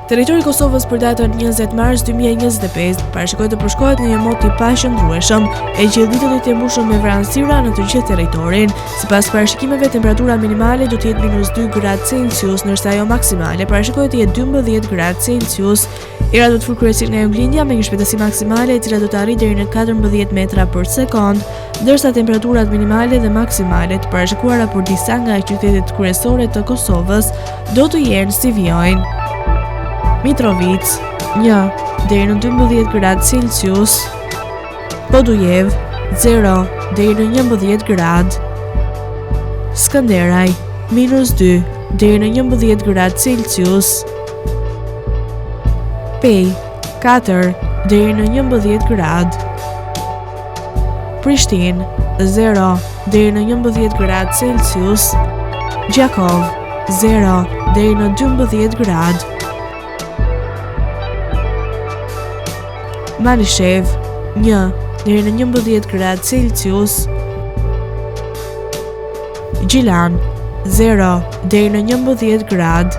Territori i Kosovës për datën 20 mars 2025 parashikohet të përshkohet në një mod i paqëndrueshëm, e qiellitullit të mbushur me vranësira në të gjithë territorin. Sipas parashikimeve, temperatura minimale do të jetë -2 gradë Celsius, ndërsa ajo maksimale parashikohet të jetë 12 gradë Celsius. Era do të fut kryesisht nga juglindja me një shpejtësi maksimale e cila do të arrijë deri në 14 metra për sekond, ndërsa temperaturat minimale dhe maksimale të parashikuara për disa nga qytetet kryesore të Kosovës do të jenë si vijojnë: Mitrovic 1 deri në 12 gradë Celsius, Podujev 0 deri në 11 gradë, Skënderaj -2 deri në 11 gradë Celsius, Pej 4 deri në 11 gradë, Prishtinë 0 deri në 11 gradë Celsius, Gjakov 0 deri në 12 gradë, Malishev 1 deri në 11 gradë Celsius, Gjilan 0 deri në 11 gradë,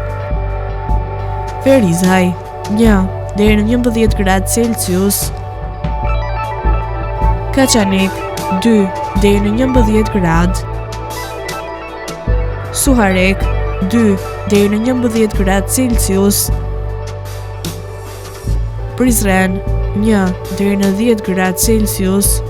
Ferizaj 1 deri në 11 gradë Celsius, Kaçanik 2 deri në 11 gradë, Suharek 2 deri në 11 gradë Celsius, Prizren 1 deri në 10 gradë Celsius,